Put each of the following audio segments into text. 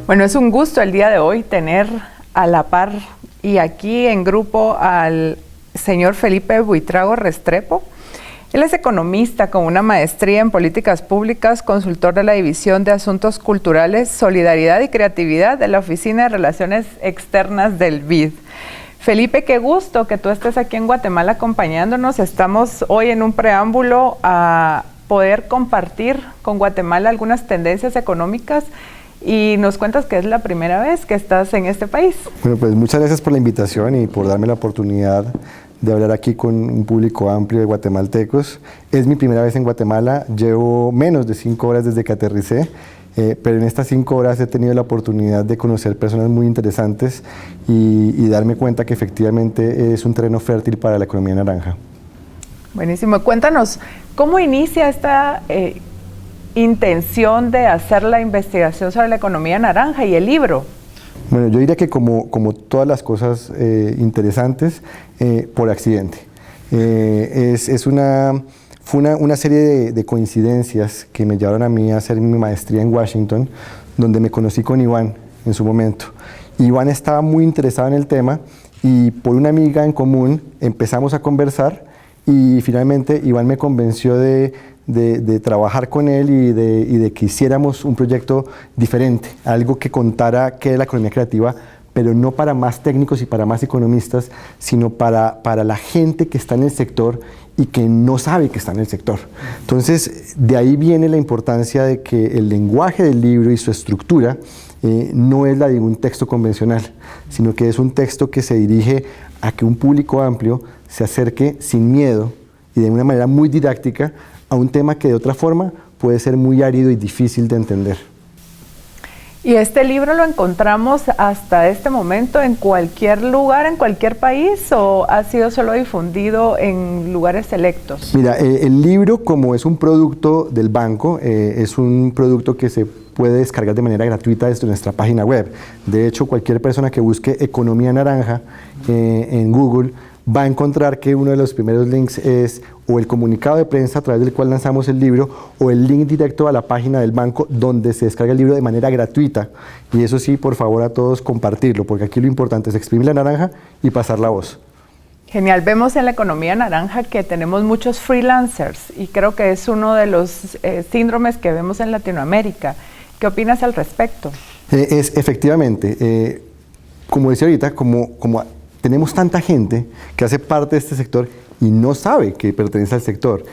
Bueno, es un gusto el día de hoy tener a la par y aquí en grupo al señor Felipe Buitrago Restrepo. Él es economista con una maestría en políticas públicas, consultor de la División de Asuntos Culturales, Solidaridad y Creatividad de la Oficina de Relaciones Externas del BID. Felipe, qué gusto que tú estés aquí en Guatemala acompañándonos. Estamos hoy en un preámbulo a poder compartir con Guatemala algunas tendencias económicas y nos cuentas que es la primera vez que estás en este país. Bueno, pues muchas gracias por la invitación y por darme la oportunidad de hablar aquí con un público amplio de guatemaltecos. Es mi primera vez en Guatemala, llevo menos de 5 horas desde que aterricé, pero en estas 5 horas he tenido la oportunidad de conocer personas muy interesantes y darme cuenta que efectivamente es un terreno fértil para la economía naranja. Buenísimo. Cuéntanos, ¿cómo inicia esta intención de hacer la investigación sobre la economía naranja y el libro? Bueno, yo diría que como todas las cosas interesantes, por accidente. Fue una serie de coincidencias que me llevaron a mí a hacer mi maestría en Washington, donde me conocí con Iván en su momento. Iván estaba muy interesado en el tema y por una amiga en común empezamos a conversar y finalmente Iván me convenció de trabajar con él y de que hiciéramos un proyecto diferente, algo que contara qué es la economía creativa, pero no para más técnicos y para más economistas, sino para la gente que está en el sector y que no sabe que está en el sector. Entonces, de ahí viene la importancia de que el lenguaje del libro y su estructura no es la de un texto convencional, sino que es un texto que se dirige a que un público amplio se acerque sin miedo y de una manera muy didáctica a un tema que de otra forma puede ser muy árido y difícil de entender. ¿Y este libro lo encontramos hasta este momento en cualquier lugar, en cualquier país, o ha sido solo difundido en lugares selectos? Mira, el libro, como es un producto del banco, es un producto que se puede descargar de manera gratuita desde nuestra página web. De hecho, cualquier persona que busque Economía Naranja en Google va a encontrar que uno de los primeros links es o el comunicado de prensa a través del cual lanzamos el libro o el link directo a la página del banco donde se descarga el libro de manera gratuita. Y eso sí, por favor a todos compartirlo, porque aquí lo importante es exprimir la naranja y pasar la voz. Genial, vemos en la economía naranja que tenemos muchos freelancers y creo que es uno de los síndromes que vemos en Latinoamérica. ¿Qué opinas al respecto? Efectivamente, como decía ahorita, como tenemos tanta gente que hace parte de este sector y no sabe que pertenece al sector.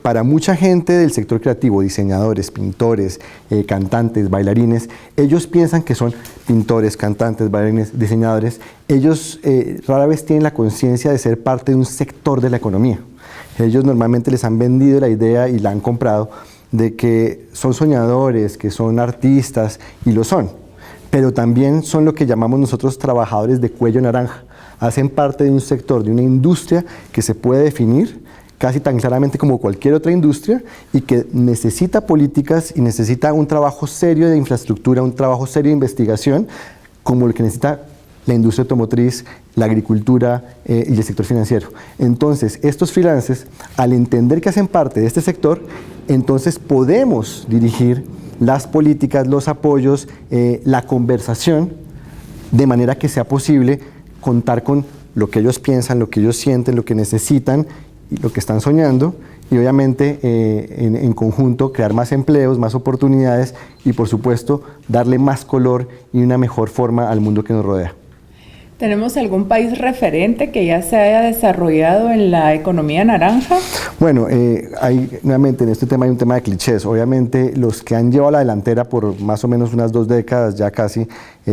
Para mucha gente del sector creativo, diseñadores, pintores, cantantes, bailarines, ellos piensan que son pintores, cantantes, bailarines, diseñadores. Ellos rara vez tienen la conciencia de ser parte de un sector de la economía. Ellos normalmente les han vendido la idea y la han comprado de que son soñadores, que son artistas, y lo son. Pero también son lo que llamamos nosotros trabajadores de cuello naranja. Hacen parte de un sector, de una industria que se puede definir casi tan claramente como cualquier otra industria y que necesita políticas y necesita un trabajo serio de infraestructura, un trabajo serio de investigación, como el que necesita la industria automotriz, la agricultura y el sector financiero. Entonces, estos freelancers, al entender que hacen parte de este sector, entonces podemos dirigir las políticas, los apoyos, la conversación, de manera que sea posible contar con lo que ellos piensan, lo que ellos sienten, lo que necesitan y lo que están soñando y obviamente en conjunto crear más empleos, más oportunidades y por supuesto darle más color y una mejor forma al mundo que nos rodea. ¿Tenemos algún país referente que ya se haya desarrollado en la economía naranja? Bueno, nuevamente en este tema hay un tema de clichés. Obviamente los que han llevado la delantera por más o menos unas 2 décadas ya casi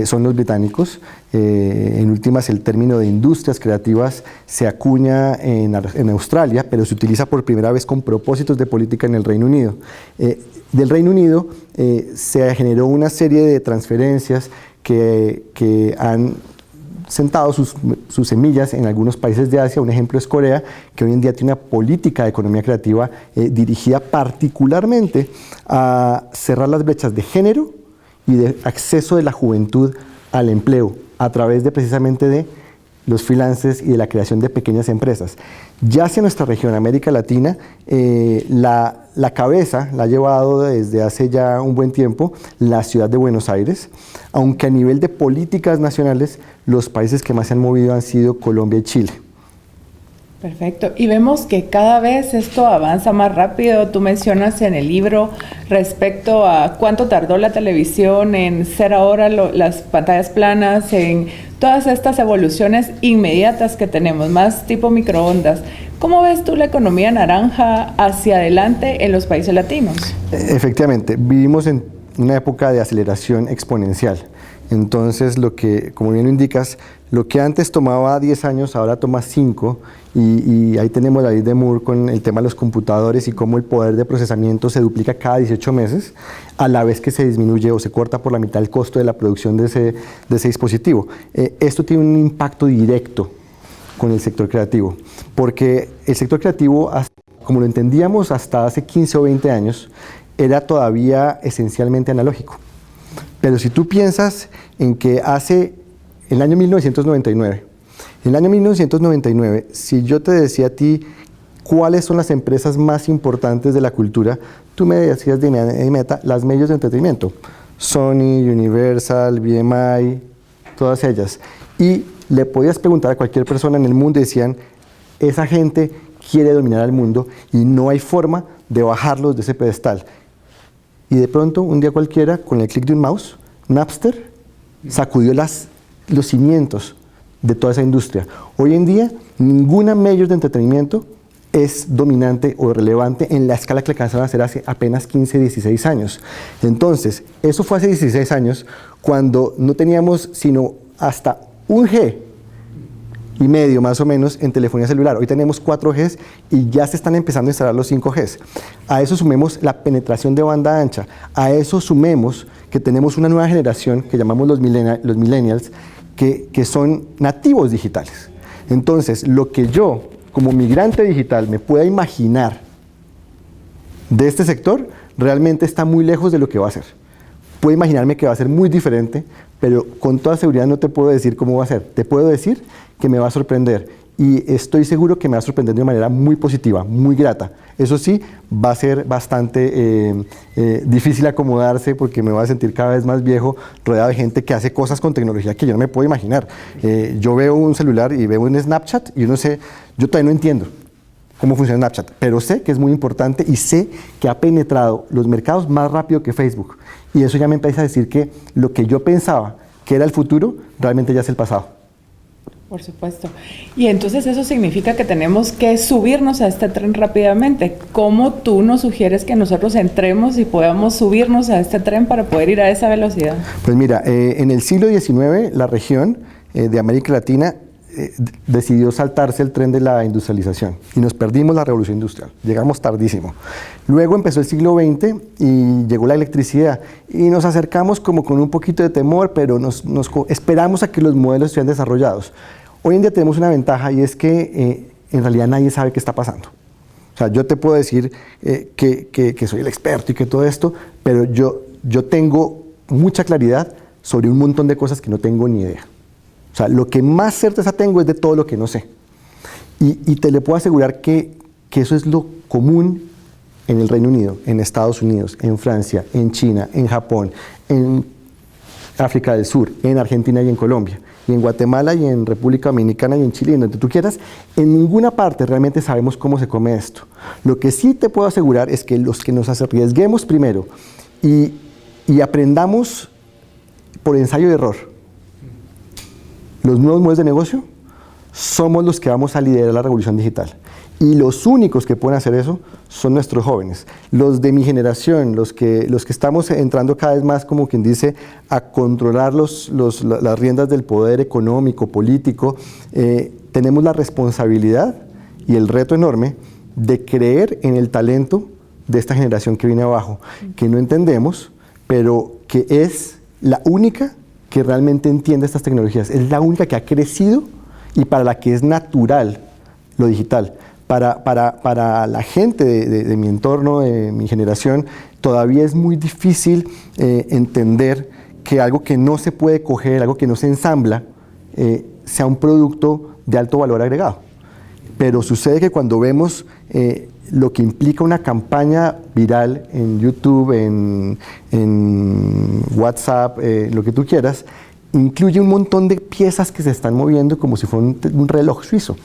son los británicos. En últimas el término de industrias creativas se acuña en Australia, pero se utiliza por primera vez con propósitos de política en el Reino Unido. Del Reino Unido se generó una serie de transferencias que han sentado sus semillas en algunos países de Asia. Un ejemplo es Corea, que hoy en día tiene una política de economía creativa dirigida particularmente a cerrar las brechas de género y de acceso de la juventud al empleo a través de precisamente de los freelancers y de la creación de pequeñas empresas. Ya hacia nuestra región, América Latina, la cabeza la ha llevado desde hace ya un buen tiempo la ciudad de Buenos Aires, aunque a nivel de políticas nacionales los países que más se han movido han sido Colombia y Chile. Perfecto. Y vemos que cada vez esto avanza más rápido. Tú mencionas en el libro respecto a cuánto tardó la televisión en ser ahora las pantallas planas, en todas estas evoluciones inmediatas que tenemos, más tipo microondas. ¿Cómo ves tú la economía naranja hacia adelante en los países latinos? Efectivamente, vivimos en una época de aceleración exponencial. Entonces, como bien lo indicas, lo que antes tomaba 10 años, ahora toma 5, y ahí tenemos la ley de Moore con el tema de los computadores y cómo el poder de procesamiento se duplica cada 18 meses, a la vez que se disminuye o se corta por la mitad el costo de la producción de ese dispositivo. Esto tiene un impacto directo con el sector creativo, porque el sector creativo, como lo entendíamos hasta hace 15 o 20 años, era todavía esencialmente analógico. Pero si tú piensas en que el año 1999, si yo te decía a ti cuáles son las empresas más importantes de la cultura, tú me decías de inmediata las medios de entretenimiento, Sony, Universal, BMI, todas ellas. Y le podías preguntar a cualquier persona en el mundo y decían, esa gente quiere dominar al mundo y no hay forma de bajarlos de ese pedestal. Y de pronto, un día cualquiera, con el clic de un mouse, Napster sacudió los cimientos de toda esa industria. Hoy en día, ninguna mayor de entretenimiento es dominante o relevante en la escala que alcanzaron a hacer hace apenas 15, 16 años. Entonces, eso fue hace 16 años, cuando no teníamos sino hasta 1G y medio más o menos en telefonía celular. Hoy tenemos 4Gs y ya se están empezando a instalar los 5Gs. A eso sumemos la penetración de banda ancha. A eso sumemos que tenemos una nueva generación que llamamos los millennials, que son nativos digitales. Entonces, lo que yo, como migrante digital, me pueda imaginar de este sector, realmente está muy lejos de lo que va a ser. Puedo imaginarme que va a ser muy diferente, pero con toda seguridad no te puedo decir cómo va a ser. Te puedo decir que me va a sorprender, y estoy seguro que me va a sorprender de una manera muy positiva, muy grata. Eso sí, va a ser bastante difícil acomodarse, porque me voy a sentir cada vez más viejo, rodeado de gente que hace cosas con tecnología que yo no me puedo imaginar. Yo veo un celular y veo un Snapchat y yo todavía no entiendo cómo funciona Snapchat, pero sé que es muy importante y sé que ha penetrado los mercados más rápido que Facebook. Y eso ya me empieza a decir que lo que yo pensaba que era el futuro, realmente ya es el pasado. Por supuesto. Y entonces eso significa que tenemos que subirnos a este tren rápidamente. ¿Cómo tú nos sugieres que nosotros entremos y podamos subirnos a este tren para poder ir a esa velocidad? Pues mira, en el siglo XIX la región de América Latina decidió saltarse el tren de la industrialización y nos perdimos la revolución industrial, llegamos tardísimo. Luego empezó el siglo XX y llegó la electricidad y nos acercamos como con un poquito de temor, pero esperamos a que los modelos estén desarrollados. Hoy en día tenemos una ventaja, y es que en realidad nadie sabe qué está pasando. O sea, yo te puedo decir que soy el experto y que todo esto, pero yo tengo mucha claridad sobre un montón de cosas que no tengo ni idea. O sea, lo que más certeza tengo es de todo lo que no sé. Y te le puedo asegurar que eso es lo común en el Reino Unido, en Estados Unidos, en Francia, en China, en Japón, en África del Sur, en Argentina y en Colombia, y en Guatemala y en República Dominicana y en Chile, y en donde tú quieras. En ninguna parte realmente sabemos cómo se come esto. Lo que sí te puedo asegurar es que los que nos arriesguemos primero y aprendamos por ensayo y error los nuevos modelos de negocio, somos los que vamos a liderar la revolución digital. Y los únicos que pueden hacer eso son nuestros jóvenes, los de mi generación, los que estamos entrando cada vez más, como quien dice, a controlar las riendas del poder económico, político. Tenemos la responsabilidad y el reto enorme de creer en el talento de esta generación que viene abajo, que no entendemos, pero que es la única que realmente entiende estas tecnologías, es la única que ha crecido y para la que es natural lo digital. Para la gente de mi entorno, de mi generación, todavía es muy difícil entender que algo que no se puede coger, algo que no se ensambla, sea un producto de alto valor agregado. Pero sucede que cuando vemos lo que implica una campaña viral en YouTube, en WhatsApp, lo que tú quieras, incluye un montón de piezas que se están moviendo como si fuera un reloj suizo,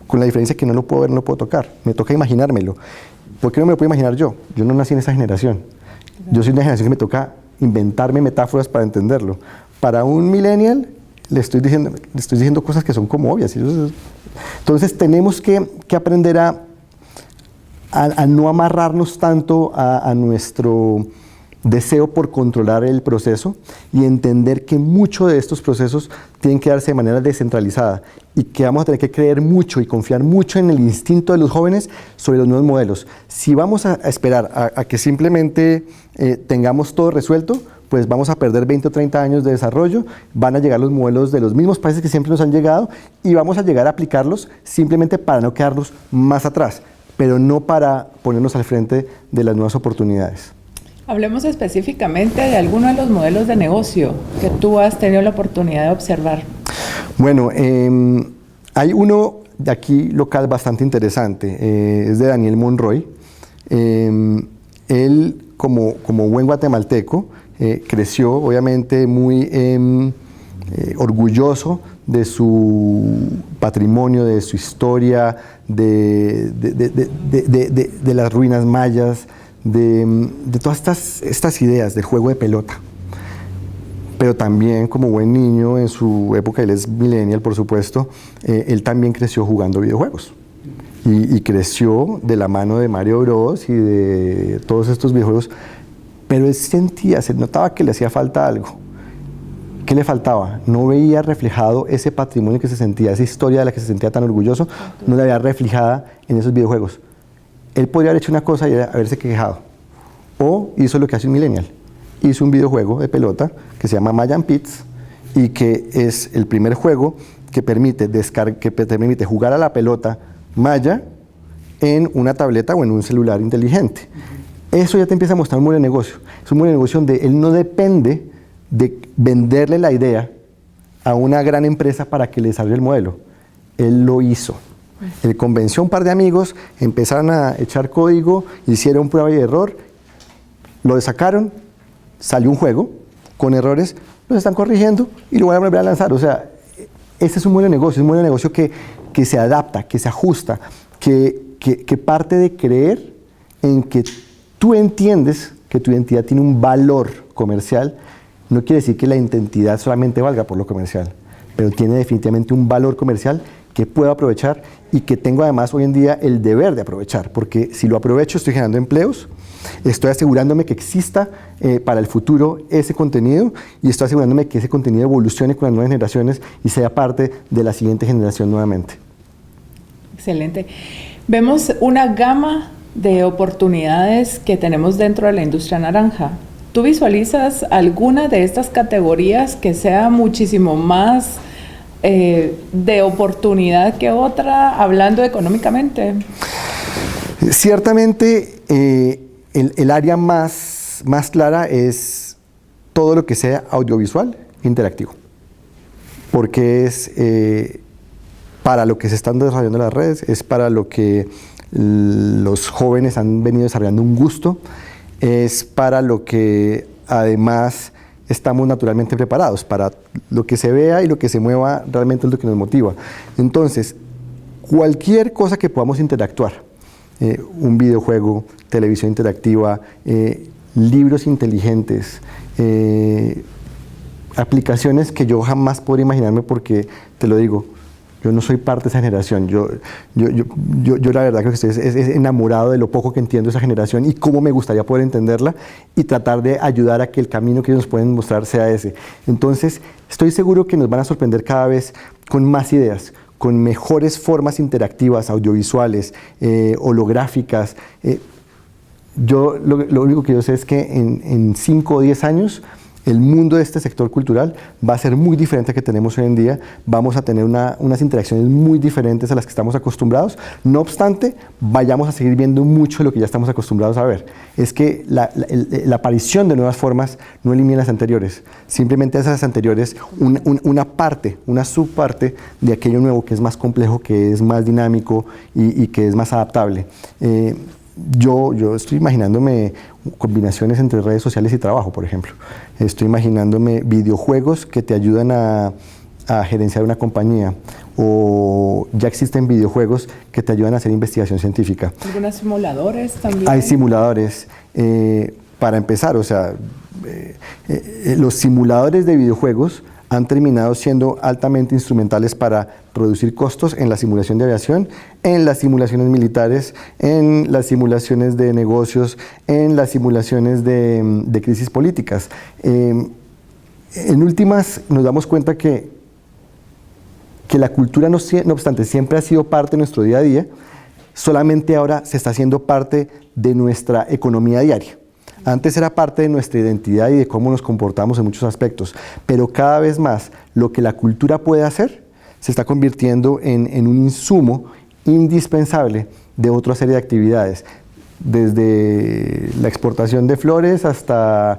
con la diferencia que no lo puedo ver, no lo puedo tocar, me toca imaginármelo. ¿Por qué no me lo puedo imaginar yo? Yo no nací en esa generación. Yo soy una generación que me toca inventarme metáforas para entenderlo. Para un millennial le estoy diciendo cosas que son como obvias. Entonces tenemos que aprender a no amarrarnos tanto a nuestro deseo por controlar el proceso y entender que muchos de estos procesos tienen que darse de manera descentralizada y que vamos a tener que creer mucho y confiar mucho en el instinto de los jóvenes sobre los nuevos modelos. Si vamos a esperar a que simplemente tengamos todo resuelto, pues vamos a perder 20 o 30 años de desarrollo, van a llegar los modelos de los mismos países que siempre nos han llegado y vamos a llegar a aplicarlos simplemente para no quedarnos más atrás, pero no para ponernos al frente de las nuevas oportunidades. Hablemos específicamente de alguno de los modelos de negocio que tú has tenido la oportunidad de observar. Bueno, hay uno de aquí local bastante interesante, es de Daniel Monroy. Él, como buen guatemalteco, creció obviamente muy orgulloso de su patrimonio, de su historia, de las ruinas mayas, de todas estas ideas del juego de pelota. Pero también como buen niño en su época, él es millennial por supuesto, él también creció jugando videojuegos. Y creció de la mano de Mario Bros y de todos estos videojuegos, pero él sentía, se notaba que le hacía falta algo. ¿Qué le faltaba? No veía reflejado ese patrimonio que se sentía, esa historia de la que se sentía tan orgulloso, no la veía reflejada en esos videojuegos. Él podría haber hecho una cosa y haberse quejado. O hizo lo que hace un millennial. Hizo un videojuego de pelota que se llama Mayan Pits y que es el primer juego que te permite jugar a la pelota maya en una tableta o en un celular inteligente. Eso ya te empieza a mostrar un modelo de negocio. Es un modelo de negocio donde él no depende de venderle la idea a una gran empresa para que le desarrolle el modelo. Él lo hizo. Él convenció a un par de amigos, empezaron a echar código, hicieron prueba y error, lo sacaron, salió un juego con errores, los están corrigiendo y lo van a volver a lanzar. O sea, este es un modelo de negocio, es un modelo de negocio que se adapta, que se ajusta, que parte de creer en que tú entiendes que tu identidad tiene un valor comercial. No quiere decir que la identidad solamente valga por lo comercial, pero tiene definitivamente un valor comercial que puedo aprovechar y que tengo además hoy en día el deber de aprovechar, porque si lo aprovecho estoy generando empleos, estoy asegurándome que exista para el futuro ese contenido y estoy asegurándome que ese contenido evolucione con las nuevas generaciones y sea parte de la siguiente generación nuevamente. Excelente. Vemos una gama de oportunidades que tenemos dentro de la industria naranja. ¿Tú visualizas alguna de estas categorías que sea muchísimo más de oportunidad que otra, hablando económicamente? Ciertamente, el área más clara es todo lo que sea audiovisual interactivo, porque es para lo que se están desarrollando las redes, es para lo que los jóvenes han venido desarrollando un gusto, es para lo que además estamos naturalmente preparados, para lo que se vea y lo que se mueva realmente es lo que nos motiva. Entonces, cualquier cosa que podamos interactuar, un videojuego, televisión interactiva, libros inteligentes, aplicaciones que yo jamás podría imaginarme porque, te lo digo, yo no soy parte de esa generación. Yo la verdad creo que estoy es enamorado de lo poco que entiendo esa generación y cómo me gustaría poder entenderla y tratar de ayudar a que el camino que ellos nos pueden mostrar sea ese. Entonces, estoy seguro que nos van a sorprender cada vez con más ideas, con mejores formas interactivas, audiovisuales, holográficas. Yo lo único que yo sé es que en 5 o 10 años el mundo de este sector cultural va a ser muy diferente al que tenemos hoy en día. Vamos a tener unas interacciones muy diferentes a las que estamos acostumbrados. No obstante, vayamos a seguir viendo mucho de lo que ya estamos acostumbrados a ver. Es que la aparición de nuevas formas no elimina las anteriores. Simplemente hace las anteriores una parte, una subparte de aquello nuevo que es más complejo, que es más dinámico y que es más adaptable. Yo estoy imaginándome combinaciones entre redes sociales y trabajo, por ejemplo. Estoy imaginándome videojuegos que te ayudan a gerenciar una compañía, o ya existen videojuegos que te ayudan a hacer investigación científica. ¿Algunos simuladores también? Hay simuladores. Para empezar, o sea, los simuladores de videojuegos han terminado siendo altamente instrumentales para reducir costos en la simulación de aviación, en las simulaciones militares, en las simulaciones de negocios, en las simulaciones de crisis políticas. En últimas, nos damos cuenta que la cultura, no obstante, siempre ha sido parte de nuestro día a día, solamente ahora se está haciendo parte de nuestra economía diaria. Antes era parte de nuestra identidad y de cómo nos comportamos en muchos aspectos, pero cada vez más lo que la cultura puede hacer se está convirtiendo en un insumo indispensable de otra serie de actividades, desde la exportación de flores hasta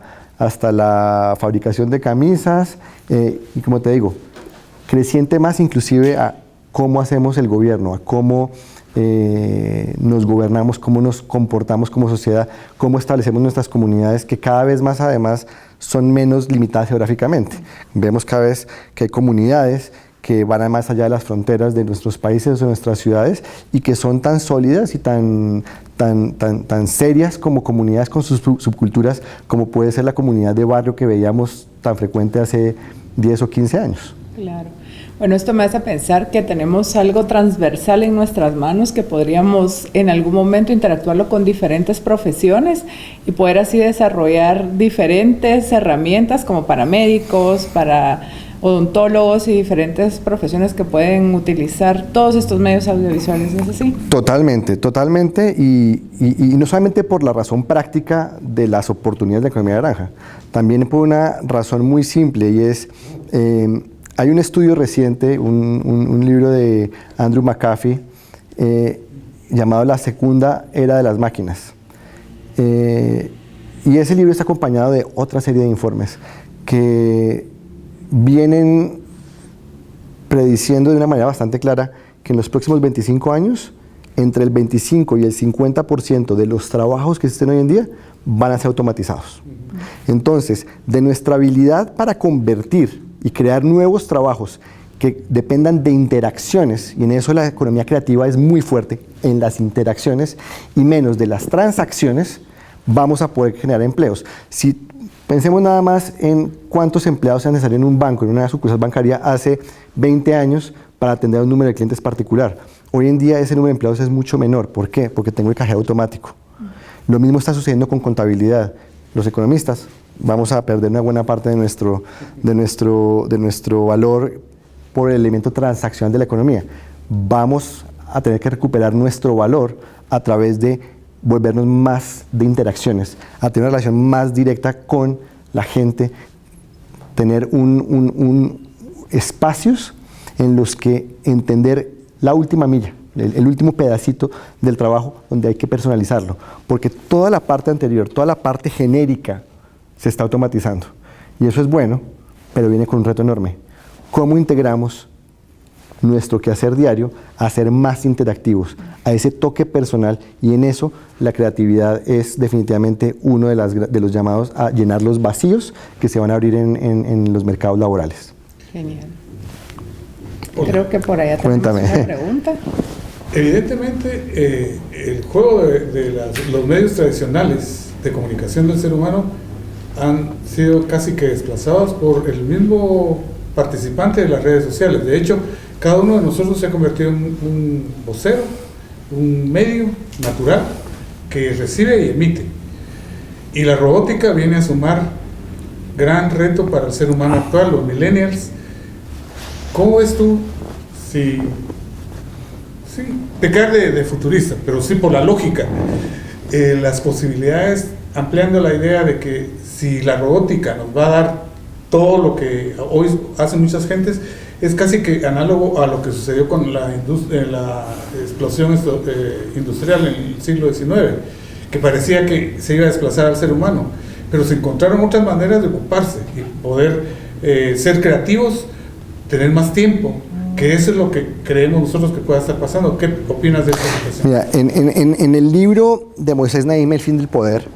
la fabricación de camisas, y como te digo, creciente más inclusive a cómo hacemos el gobierno, a cómo nos gobernamos, cómo nos comportamos como sociedad, cómo establecemos nuestras comunidades, que cada vez más además son menos limitadas geográficamente. Vemos cada vez que hay comunidades que van más allá de las fronteras de nuestros países o de nuestras ciudades y que son tan sólidas y tan serias como comunidades con sus subculturas, como puede ser la comunidad de barrio que veíamos tan frecuente hace 10 o 15 años. Claro. Bueno, esto me hace pensar que tenemos algo transversal en nuestras manos, que podríamos en algún momento interactuarlo con diferentes profesiones y poder así desarrollar diferentes herramientas como para médicos, para odontólogos y diferentes profesiones que pueden utilizar todos estos medios audiovisuales, ¿no es así? Totalmente, totalmente, y no solamente por la razón práctica de las oportunidades de la economía naranja, también por una razón muy simple, y es... hay un estudio reciente, un libro de Andrew McAfee, llamado La Segunda Era de las Máquinas. Y ese libro está acompañado de otra serie de informes que vienen prediciendo de una manera bastante clara que en los próximos 25 años, entre el 25 y el 50% de los trabajos que existen hoy en día van a ser automatizados. Entonces, de nuestra habilidad para convertir y crear nuevos trabajos que dependan de interacciones, y en eso la economía creativa es muy fuerte, en las interacciones y menos de las transacciones, vamos a poder generar empleos. Si pensemos nada más en cuántos empleados sean necesarios en un banco, en una sucursal bancaria hace 20 años para atender a un número de clientes particular. Hoy en día ese número de empleados es mucho menor. ¿Por qué? Porque tengo el cajero automático. Lo mismo está sucediendo con contabilidad. Los economistas vamos a perder una buena parte de nuestro valor por el elemento transaccional de la economía. Vamos a tener que recuperar nuestro valor a través de volvernos más de interacciones, a tener una relación más directa con la gente, tener espacios en los que entender la última milla, el último pedacito del trabajo donde hay que personalizarlo, porque toda la parte anterior, toda la parte genérica se está automatizando, y eso es bueno, pero viene con un reto enorme. ¿Cómo integramos nuestro quehacer diario a ser más interactivos, a ese toque personal? Y en eso la creatividad es definitivamente uno de los llamados a llenar los vacíos que se van a abrir en los mercados laborales. Genial. Creo que por allá tenemos una pregunta. Evidentemente, el juego de los medios tradicionales de comunicación del ser humano han sido casi que desplazados por el mismo participante de las redes sociales. De hecho, cada uno de nosotros se ha convertido en un vocero, un medio natural que recibe y emite. Y la robótica viene a sumar gran reto para el ser humano actual, los millennials. ¿Cómo ves tú, si pecar de futurista, pero sí por la lógica, las posibilidades ampliando la idea de que si la robótica nos va a dar todo lo que hoy hacen muchas gentes, es casi que análogo a lo que sucedió con la explosión industrial en el siglo XIX, que parecía que se iba a desplazar al ser humano, pero se encontraron otras maneras de ocuparse y poder ser creativos, tener más tiempo, que eso es lo que creemos nosotros que pueda estar pasando. ¿Qué opinas de esta situación? Mira, en el libro de Moisés Naim, El fin del poder,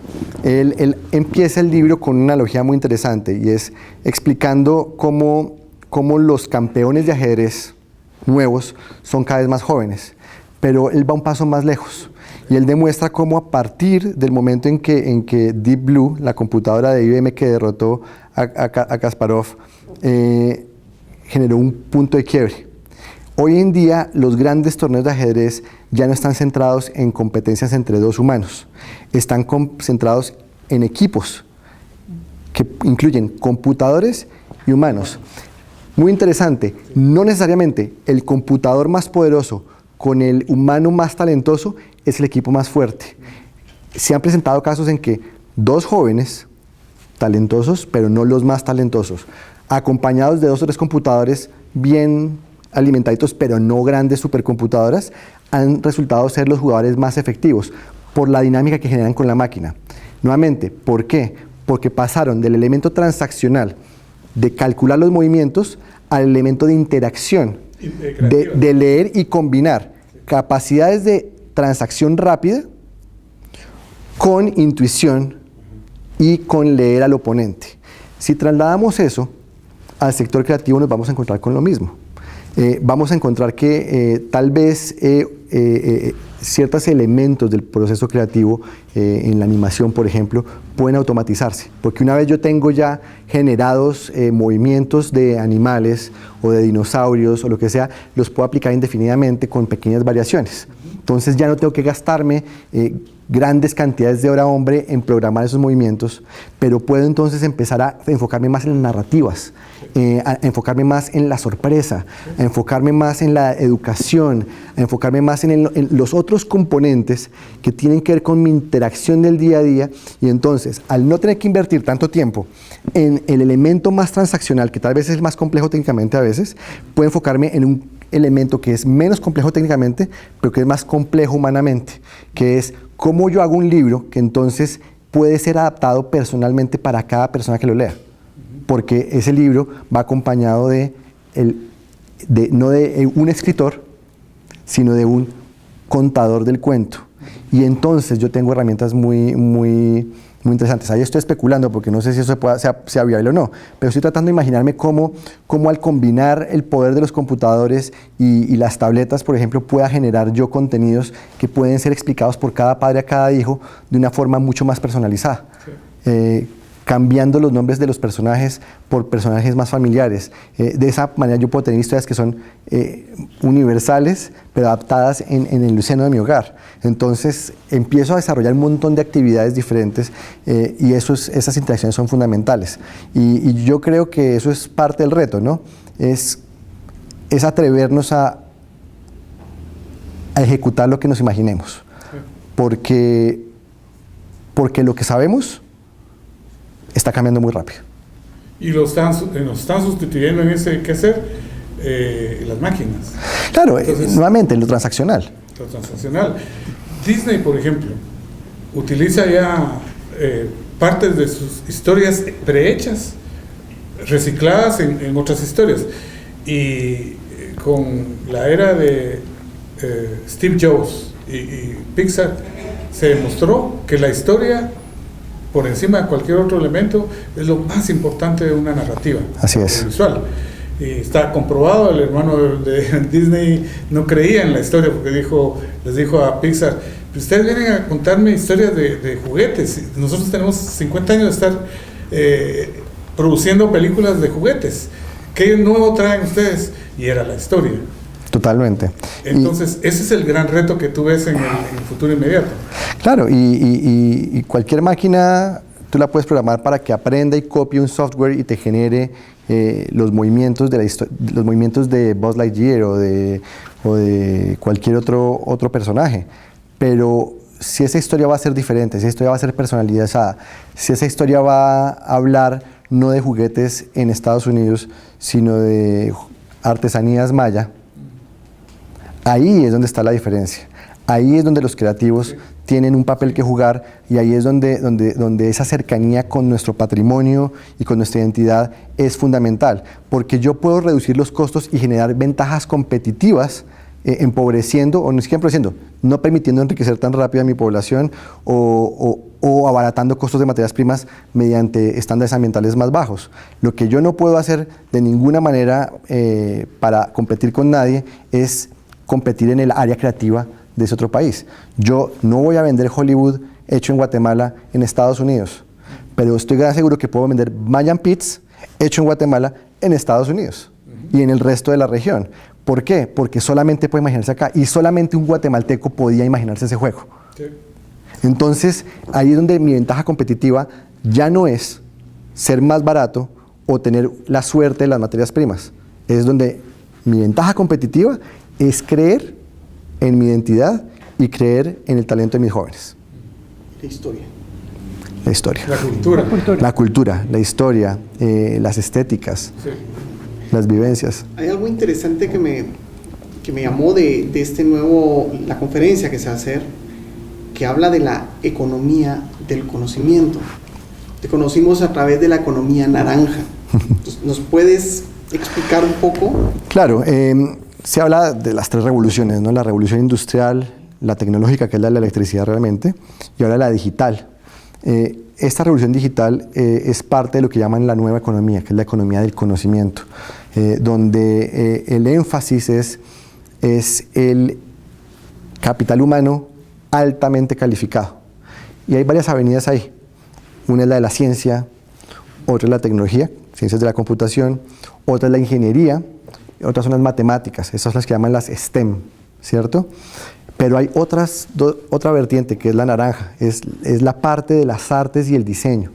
él empieza el libro con una analogía muy interesante, y es explicando cómo los campeones de ajedrez nuevos son cada vez más jóvenes, pero él va un paso más lejos, y él demuestra cómo a partir del momento en que Deep Blue, la computadora de IBM que derrotó a Kasparov, generó un punto de quiebre. Hoy en día los grandes torneos de ajedrez ya no están centrados en competencias entre dos humanos, están centrados en equipos que incluyen computadores y humanos. Muy interesante, no necesariamente el computador más poderoso con el humano más talentoso es el equipo más fuerte. Se han presentado casos en que dos jóvenes talentosos, pero no los más talentosos, acompañados de 2 o 3 computadores bien alimentaditos, pero no grandes supercomputadoras, han resultado ser los jugadores más efectivos por la dinámica que generan con la máquina. Nuevamente, ¿por qué? Porque pasaron del elemento transaccional de calcular los movimientos al elemento de interacción, de leer y combinar capacidades de transacción rápida con intuición y con leer al oponente. Si trasladamos eso al sector creativo, nos vamos a encontrar con lo mismo. Vamos a encontrar que tal vez ciertos elementos del proceso creativo en la animación, por ejemplo, pueden automatizarse, porque una vez yo tengo ya generados movimientos de animales o de dinosaurios o lo que sea, los puedo aplicar indefinidamente con pequeñas variaciones. Entonces ya no tengo que gastarme grandes cantidades de hora hombre en programar esos movimientos, pero puedo entonces empezar a enfocarme más en las narrativas, a enfocarme más en la sorpresa, a enfocarme más en la educación, a enfocarme más en los otros componentes que tienen que ver con mi interacción del día a día, y entonces al no tener que invertir tanto tiempo en el elemento más transaccional, que tal vez es el más complejo técnicamente a veces, puedo enfocarme en un elemento que es menos complejo técnicamente, pero que es más complejo humanamente, que es cómo yo hago un libro que entonces puede ser adaptado personalmente para cada persona que lo lea, porque ese libro va acompañado no de un escritor, sino de un contador del cuento, y entonces yo tengo herramientas muy interesantes. Ahí estoy especulando porque no sé si eso sea viable o no, pero estoy tratando de imaginarme cómo al combinar el poder de los computadores y las tabletas, por ejemplo, pueda generar yo contenidos que pueden ser explicados por cada padre a cada hijo de una forma mucho más personalizada. Sí. Cambiando los nombres de los personajes por personajes más familiares. De esa manera yo puedo tener historias que son universales, pero adaptadas en el seno de mi hogar. Entonces empiezo a desarrollar un montón de actividades diferentes y esas interacciones son fundamentales. Y yo creo que eso es parte del reto, ¿no? Es atrevernos a ejecutar lo que nos imaginemos. Porque lo que sabemos está cambiando muy rápido. Y nos están sustituyendo en ese quehacer las máquinas. Claro, entonces, nuevamente, lo transaccional. Lo transaccional. Disney, por ejemplo, utiliza ya partes de sus historias prehechas, recicladas en otras historias. Y con la era de Steve Jobs y Pixar, se demostró que la historia, por encima de cualquier otro elemento, es lo más importante de una narrativa. Así es. Visual. Y está comprobado, el hermano de Disney no creía en la historia porque les dijo a Pixar: ustedes vienen a contarme historias de juguetes, nosotros tenemos 50 años de estar produciendo películas de juguetes, ¿qué nuevo traen ustedes? Y era la historia. Totalmente. Entonces, ese es el gran reto que tú ves en el futuro inmediato. Claro, y cualquier máquina tú la puedes programar para que aprenda y copie un software y te genere los movimientos de Buzz Lightyear o de cualquier otro personaje. Pero si esa historia va a ser diferente, si esa historia va a ser personalizada, si esa historia va a hablar no de juguetes en Estados Unidos, sino de artesanías maya, ahí es donde está la diferencia. Ahí es donde los creativos tienen un papel que jugar y ahí es donde esa cercanía con nuestro patrimonio y con nuestra identidad es fundamental, porque yo puedo reducir los costos y generar ventajas competitivas empobreciendo, o ni siquiera empobreciendo, no permitiendo enriquecer tan rápido a mi población o abaratando costos de materias primas mediante estándares ambientales más bajos. Lo que yo no puedo hacer de ninguna manera para competir con nadie es competir en el área creativa de ese otro país. Yo no voy a vender Hollywood hecho en Guatemala en Estados Unidos, pero estoy gran seguro que puedo vender Mayan Pits hecho en Guatemala en Estados Unidos y en el resto de la región. ¿Por qué? Porque solamente puede imaginarse acá y solamente un guatemalteco podía imaginarse ese juego. Sí. Entonces, ahí es donde mi ventaja competitiva ya no es ser más barato o tener la suerte de las materias primas. Es donde mi ventaja competitiva es creer en mi identidad y creer en el talento de mis jóvenes. La historia. La historia. La cultura. La cultura, la historia, las estéticas, sí, las vivencias. Hay algo interesante que me llamó de este la conferencia que se va a hacer, que habla de la economía del conocimiento. Te conocimos a través de la economía naranja. Entonces, ¿nos puedes explicar un poco? Claro, se habla de las tres revoluciones, ¿no? La revolución industrial, la tecnológica, que es la de la electricidad realmente, y ahora la digital. Esta revolución digital es parte de lo que llaman la nueva economía, que es la economía del conocimiento, donde el énfasis es el capital humano altamente calificado. Y hay varias avenidas ahí. Una es la de la ciencia, otra es la tecnología, ciencias de la computación, otra es la ingeniería, otras son las matemáticas, esas son las que llaman las STEM, ¿cierto? Pero hay otra vertiente que es la naranja, es la parte de las artes y el diseño.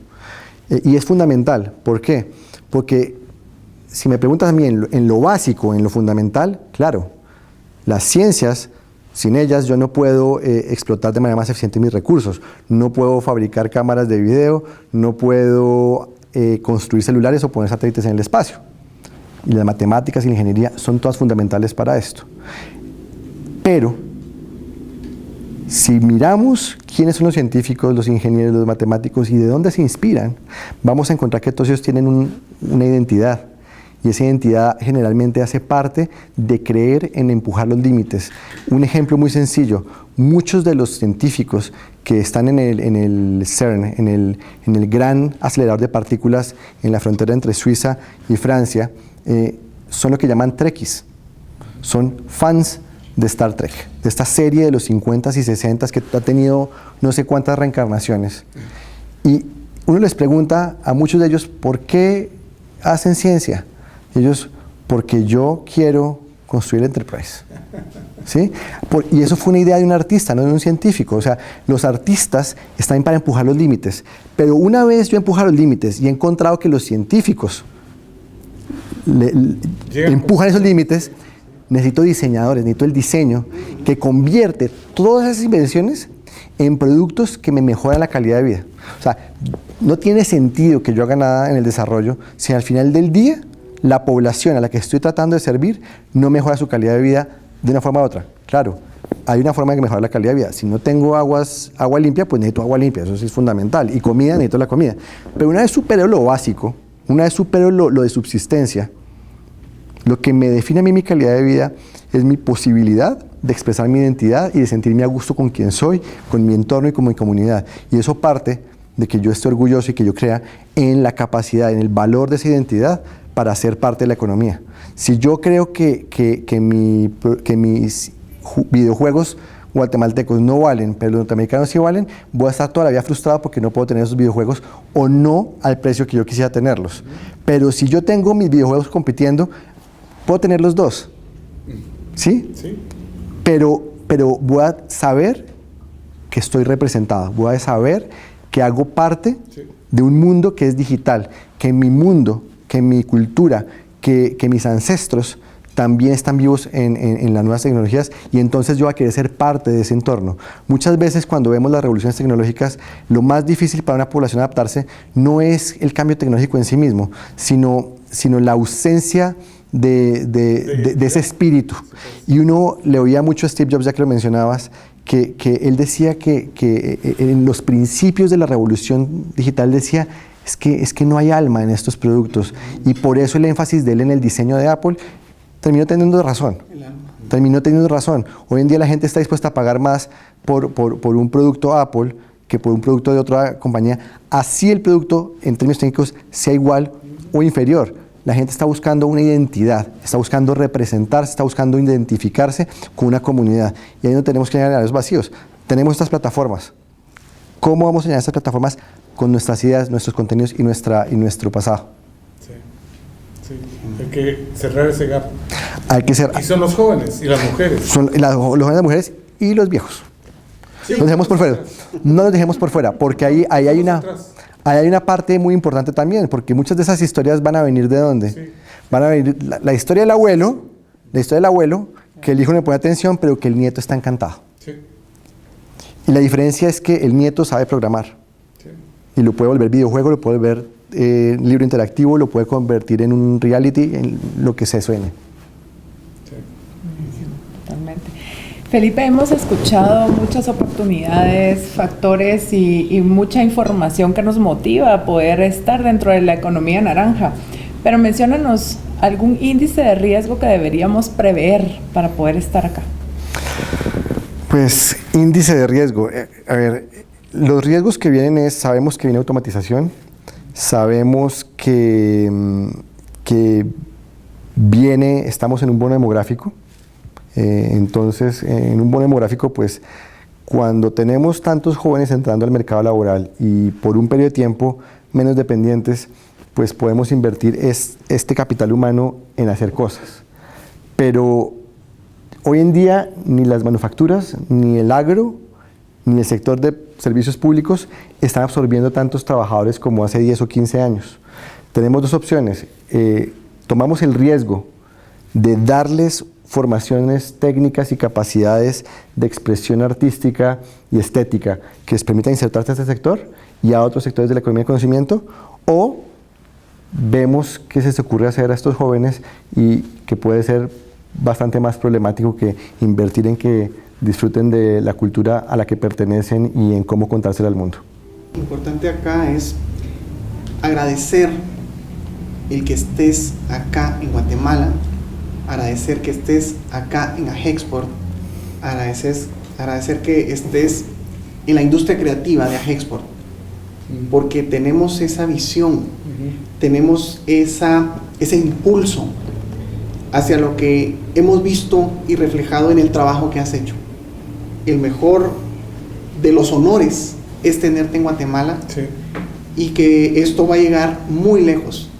Y es fundamental, ¿por qué? Porque si me preguntas a mí en lo básico, en lo fundamental, claro, las ciencias, sin ellas yo no puedo explotar de manera más eficiente mis recursos, no puedo fabricar cámaras de video, no puedo construir celulares o poner satélites en el espacio. Y las matemáticas y la ingeniería son todas fundamentales para esto. Pero, si miramos quiénes son los científicos, los ingenieros, los matemáticos y de dónde se inspiran, vamos a encontrar que todos ellos tienen una identidad. Y esa identidad generalmente hace parte de creer en empujar los límites. Un ejemplo muy sencillo, muchos de los científicos que están en el CERN, en el gran acelerador de partículas en la frontera entre Suiza y Francia, son lo que llaman trekkies, son fans de Star Trek, de esta serie de los 50s y 60s que ha tenido no sé cuántas reencarnaciones. Y uno les pregunta a muchos de ellos, ¿por qué hacen ciencia? Ellos, porque yo quiero construir el Enterprise. ¿Sí? Y eso fue una idea de un artista, no de un científico. O sea, los artistas están para empujar los límites. Pero una vez yo empujo los límites y he encontrado que los científicos empujan esos límites, necesito diseñadores, necesito el diseño que convierte todas esas invenciones en productos que me mejoran la calidad de vida. O sea, no tiene sentido que yo haga nada en el desarrollo si al final del día la población a la que estoy tratando de servir no mejora su calidad de vida de una forma u otra. Claro, hay una forma de mejorar la calidad de vida. Si no tengo agua limpia, pues necesito agua limpia, eso sí es fundamental. Y comida, necesito la comida. Pero una vez supero lo básico, una vez supero lo de subsistencia, lo que me define a mí mi calidad de vida es mi posibilidad de expresar mi identidad y de sentirme a gusto con quien soy, con mi entorno y con mi comunidad. Y eso parte de que yo esté orgulloso y que yo crea en la capacidad, en el valor de esa identidad para ser parte de la economía. Si yo creo que mis videojuegos guatemaltecos no valen, pero los norteamericanos sí valen, voy a estar toda la vida frustrado porque no puedo tener esos videojuegos o no al precio que yo quisiera tenerlos. Pero si yo tengo mis videojuegos compitiendo, puedo tener los dos. ¿Sí? Sí. Pero voy a saber que estoy representado, voy a saber que hago parte de un mundo que es digital, que mi mundo, que mi cultura, que mis ancestros también están vivos en las nuevas tecnologías y entonces yo voy a querer ser parte de ese entorno. Muchas veces cuando vemos las revoluciones tecnológicas, lo más difícil para una población adaptarse no es el cambio tecnológico en sí mismo, sino la ausencia de ese espíritu. Y uno le oía mucho a Steve Jobs, ya que lo mencionabas, que él decía que en los principios de la revolución digital decía es que no hay alma en estos productos, y por eso el énfasis de él en el diseño de Apple terminó teniendo razón. Hoy en día la gente está dispuesta a pagar más por un producto Apple que por un producto de otra compañía, así el producto en términos técnicos sea igual o inferior. La gente está buscando una identidad, está buscando representarse, está buscando identificarse con una comunidad. Y ahí no tenemos que llenar los vacíos. Tenemos estas plataformas. ¿Cómo vamos a llenar estas plataformas? Con nuestras ideas, nuestros contenidos y nuestro pasado. Sí. Hay que cerrar ese gap. Y son los jóvenes y las mujeres. Son los jóvenes, las mujeres y los viejos. Sí, no los dejemos por fuera. No los dejemos por fuera, porque ahí hay una parte muy importante también, porque muchas de esas historias van a venir ¿de dónde? Sí. Van a venir la historia del abuelo, que el hijo no le pone atención, pero que el nieto está encantado. Sí. Y la diferencia es que el nieto sabe programar. Sí. Y lo puede volver videojuego, lo puede volver libro interactivo, lo puede convertir en un reality, en lo que se sueñe. Totalmente. Felipe, hemos escuchado muchas oportunidades, factores y mucha información que nos motiva a poder estar dentro de la economía naranja, pero menciónanos algún índice de riesgo que deberíamos prever para poder estar acá. Pues índice de riesgo, a ver, los riesgos que vienen sabemos que viene automatización, sabemos que estamos en un bono demográfico. Entonces, en un bono demográfico, pues, cuando tenemos tantos jóvenes entrando al mercado laboral y por un periodo de tiempo menos dependientes, pues podemos invertir este capital humano en hacer cosas. Pero hoy en día ni las manufacturas, ni el agro, ni el sector de servicios públicos están absorbiendo tantos trabajadores como hace 10 o 15 años. Tenemos dos opciones. Tomamos el riesgo de darles formaciones técnicas y capacidades de expresión artística y estética que les permitan insertarse a este sector y a otros sectores de la economía del conocimiento, o vemos qué se les ocurre hacer a estos jóvenes y que puede ser bastante más problemático que invertir en que disfruten de la cultura a la que pertenecen y en cómo contársela al mundo. Lo importante acá es agradecer el que estés acá en Guatemala, agradecer que estés acá en AGEXPORT, agradecer que estés en la industria creativa de AGEXPORT, porque tenemos esa visión, tenemos ese impulso hacia lo que hemos visto y reflejado en el trabajo que has hecho. El mejor de los honores es tenerte en Guatemala, sí, y que esto va a llegar muy lejos,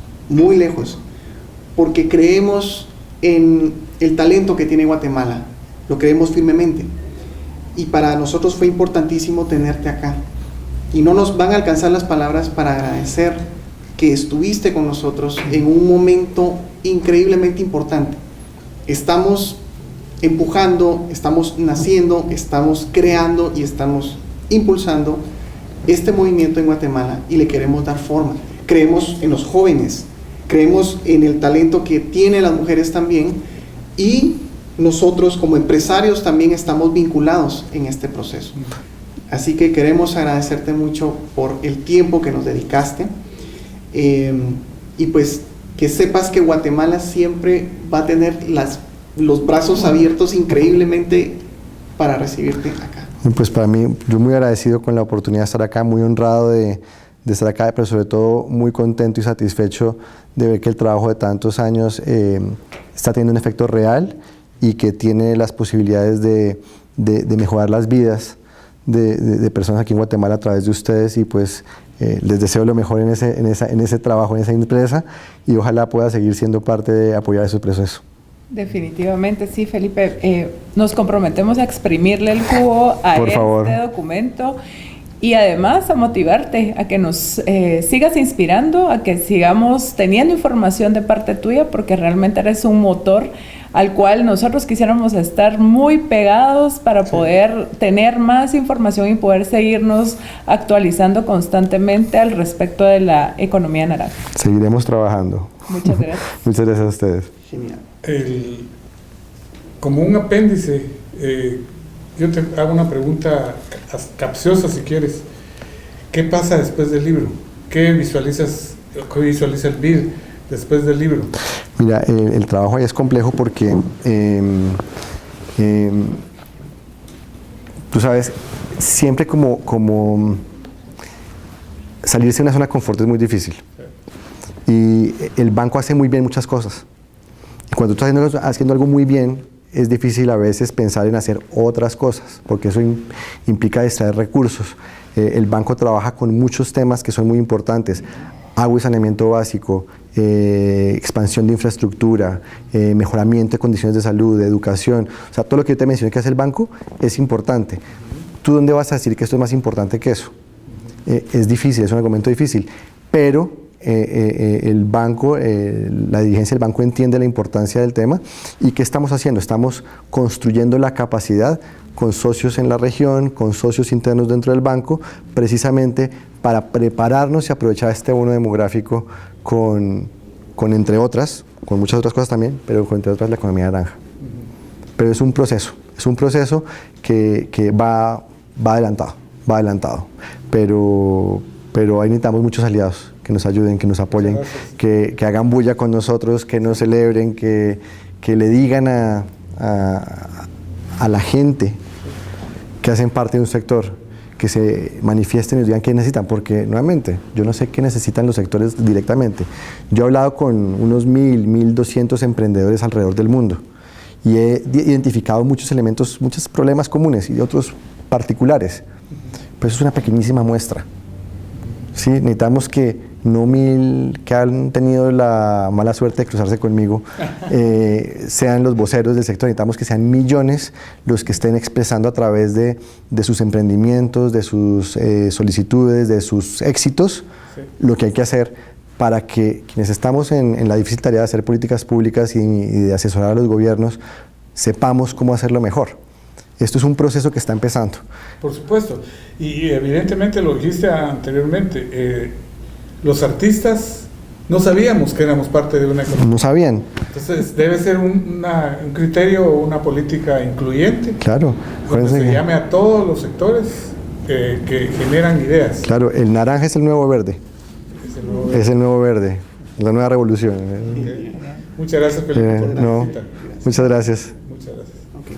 porque creemos en el talento que tiene Guatemala, lo creemos firmemente, y para nosotros fue importantísimo tenerte acá, y no nos van a alcanzar las palabras para agradecer que estuviste con nosotros en un momento increíblemente importante. Estamos empujando, estamos naciendo, estamos creando y estamos impulsando este movimiento en Guatemala y le queremos dar forma. Creemos en los jóvenes, creemos en el talento que tienen las mujeres también, y nosotros como empresarios también estamos vinculados en este proceso. Así que queremos agradecerte mucho por el tiempo que nos dedicaste, y pues que sepas que Guatemala siempre va a tener los brazos abiertos increíblemente para recibirte acá. Pues para mí, yo muy agradecido con la oportunidad de estar acá, muy honrado de estar acá, pero sobre todo muy contento y satisfecho de ver que el trabajo de tantos años está teniendo un efecto real y que tiene las posibilidades de mejorar las vidas de personas aquí en Guatemala a través de ustedes, y pues les deseo lo mejor en ese trabajo, en esa empresa, y ojalá pueda seguir siendo parte de apoyar ese proceso. Definitivamente sí, Felipe. Nos comprometemos a exprimirle el jugo a este documento, y además a motivarte a que nos sigas inspirando, a que sigamos teniendo información de parte tuya, porque realmente eres un motor al cual nosotros quisiéramos estar muy pegados para poder tener más información y poder seguirnos actualizando constantemente al respecto de la economía naranja. Seguiremos trabajando. Muchas gracias. Muchas gracias a ustedes. Genial. Como un apéndice, yo te hago una pregunta capciosa si quieres. ¿Qué pasa después del libro? ¿Qué visualiza el BID después del libro? Mira, el trabajo ahí es complejo porque tú sabes, siempre como salirse de una zona de confort es muy difícil. Y el banco hace muy bien muchas cosas. Y cuando tú estás haciendo algo muy bien, es difícil a veces pensar en hacer otras cosas, porque eso implica extraer recursos. El banco trabaja con muchos temas que son muy importantes: agua y saneamiento básico, expansión de infraestructura, mejoramiento de condiciones de salud, de educación. O sea, todo lo que yo te mencioné que hace el banco es importante. ¿Tú dónde vas a decir que esto es más importante que eso? Es difícil, es un argumento difícil, pero el banco, la dirigencia del banco entiende la importancia del tema. ¿Y qué estamos haciendo? Estamos construyendo la capacidad con socios en la región, con socios internos dentro del banco, precisamente para prepararnos y aprovechar este bono demográfico con entre otras, con muchas otras cosas también, pero con entre otras la economía naranja. Pero es un proceso que va adelantado, pero ahí necesitamos muchos aliados que nos ayuden, que nos apoyen, que hagan bulla con nosotros, que nos celebren, que le digan a la gente que hacen parte de un sector, que se manifiesten y nos digan qué necesitan, porque nuevamente, yo no sé qué necesitan los sectores directamente. Yo he hablado con unos 1.200 emprendedores alrededor del mundo y he identificado muchos elementos, muchos problemas comunes y otros particulares, pero eso es una pequeñísima muestra. Sí, necesitamos que no 1.000 que han tenido la mala suerte de cruzarse conmigo sean los voceros del sector. Necesitamos que sean millones los que estén expresando a través de sus emprendimientos, de sus solicitudes, de sus éxitos, lo que hay que hacer para que quienes estamos en la difícil tarea de hacer políticas públicas y de asesorar a los gobiernos sepamos cómo hacerlo mejor. Esto es un proceso que está empezando. Por supuesto, y evidentemente lo dijiste anteriormente, los artistas no sabíamos que éramos parte de una economía. No sabían. Entonces debe ser un criterio o una política incluyente. Claro. Donde se llame a todos los sectores que generan ideas. Claro, el naranja es el nuevo verde. Es el nuevo verde, la nueva revolución. Okay. Muchas gracias, Felipe, por la visita. Muchas gracias. Muchas gracias. Okay.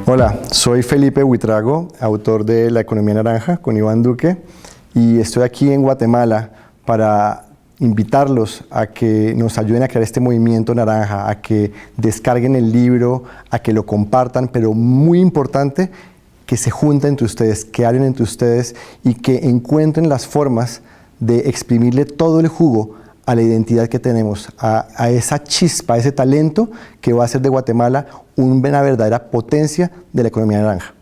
Hola, soy Felipe Buitrago, autor de La Economía Naranja con Iván Duque, y estoy aquí en Guatemala para invitarlos a que nos ayuden a crear este movimiento naranja, a que descarguen el libro, a que lo compartan, pero muy importante, que se junten entre ustedes, que hablen entre ustedes y que encuentren las formas de exprimirle todo el jugo a la identidad que tenemos, a esa chispa, a ese talento que va a hacer de Guatemala una verdadera potencia de la economía naranja.